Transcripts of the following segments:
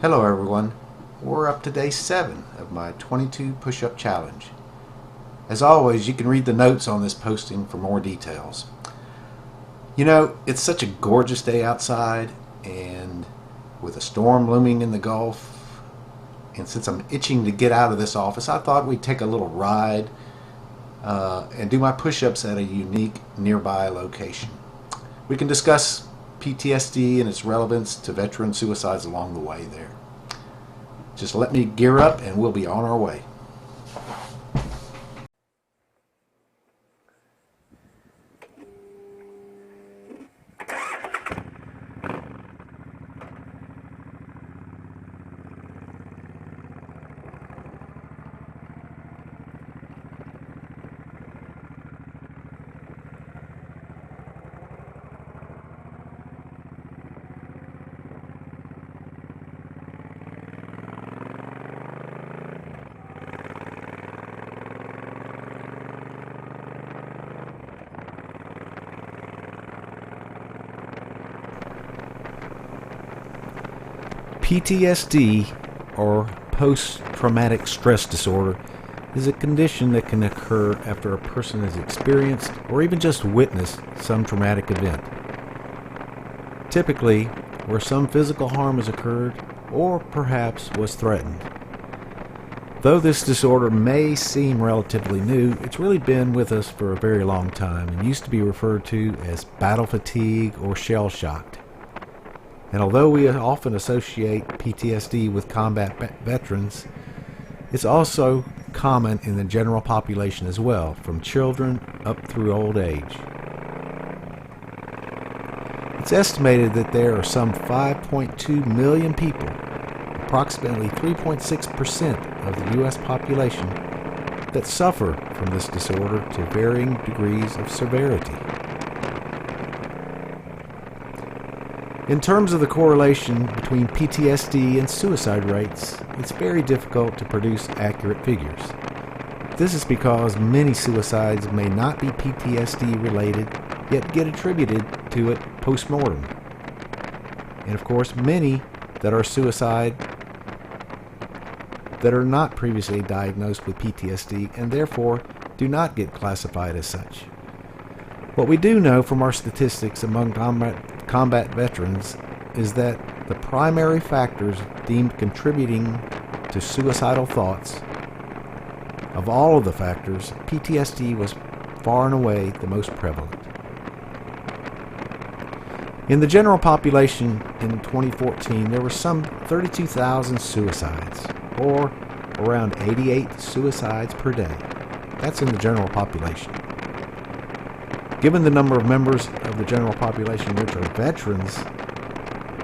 Hello everyone, we're up to day 7 of my 22 push-up challenge. As always, you can read the notes on this posting for more details. You know, it's such a gorgeous day outside, and with a storm looming in the Gulf, and since I'm itching to get out of this office, I thought we'd take a little ride and do my push-ups at a unique nearby location. We can discuss PTSD and its relevance to veteran suicides along the way there. Just let me gear up and we'll be on our way. PTSD, or post-traumatic stress disorder, is a condition that can occur after a person has experienced or even just witnessed some traumatic event. Typically, where some physical harm has occurred or perhaps was threatened. Though this disorder may seem relatively new, it's really been with us for a very long time and used to be referred to as battle fatigue or shell-shocked. And although we often associate PTSD with combat veterans, it's also common in the general population as well, from children up through old age. It's estimated that there are some 5.2 million people, approximately 3.6% of the U.S. population, that suffer from this disorder to varying degrees of severity. In terms of the correlation between PTSD and suicide rates, it's very difficult to produce accurate figures. This is because many suicides may not be PTSD related, yet get attributed to it post-mortem. And of course, many that are suicide that are not previously diagnosed with PTSD and therefore do not get classified as such. What we do know from our statistics among combat veterans is that the primary factors deemed contributing to suicidal thoughts, of all of the factors, PTSD was far and away the most prevalent. In the general population in 2014, there were some 32,000 suicides, or around 88 suicides per day. That's in the general population. Given the number of members of the general population which are veterans,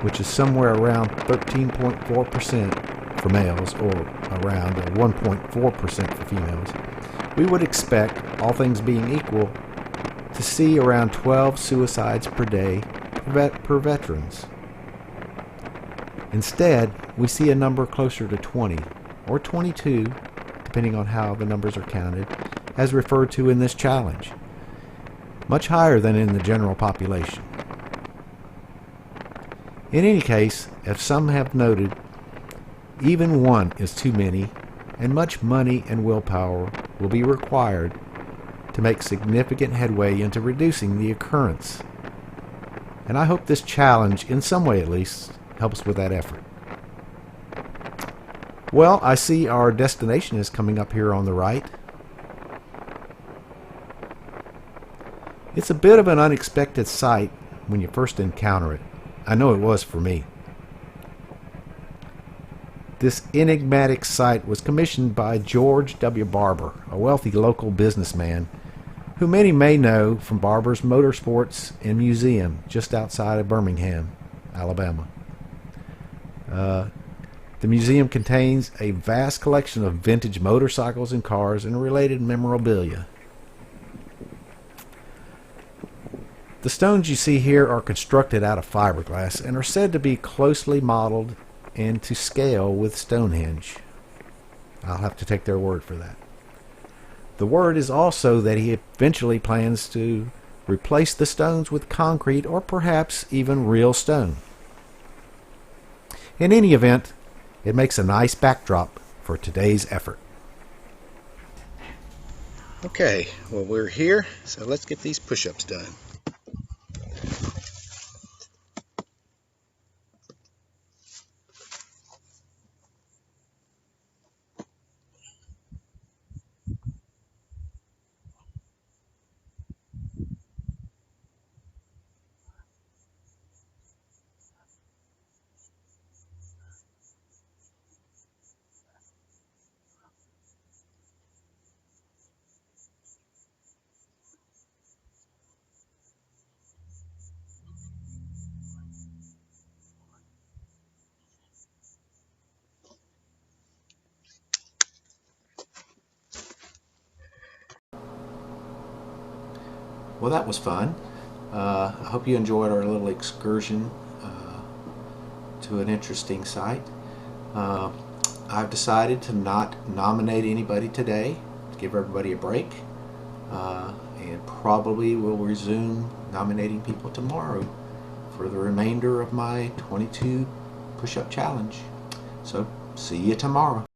which is somewhere around 13.4% for males or around 1.4% for females, we would expect, all things being equal, to see around 12 suicides per day per veterans. Instead, we see a number closer to 20 or 22, depending on how the numbers are counted, as referred to in this challenge. Much higher than in the general population. In any case, as some have noted, even one is too many, and much money and willpower will be required to make significant headway into reducing the occurrence. And I hope this challenge, in some way at least, helps with that effort. Well, I see our destination is coming up here on the right. It's a bit of an unexpected sight when you first encounter it. I know it was for me. This enigmatic sight was commissioned by George W. Barber, a wealthy local businessman who many may know from Barber's Motorsports and Museum just outside of Birmingham, Alabama. The museum contains a vast collection of vintage motorcycles and cars and related memorabilia. The stones you see here are constructed out of fiberglass and are said to be closely modeled and to scale with Stonehenge. I'll have to take their word for that. The word is also that he eventually plans to replace the stones with concrete or perhaps even real stone. In any event, It makes a nice backdrop for today's effort. Okay, well, we're here, so let's get these push-ups done. Well, that was fun. I hope you enjoyed our little excursion to an interesting site. I've decided to not nominate anybody today, to give everybody a break, and probably will resume nominating people tomorrow for the remainder of my 22 push-up challenge. So, see you tomorrow.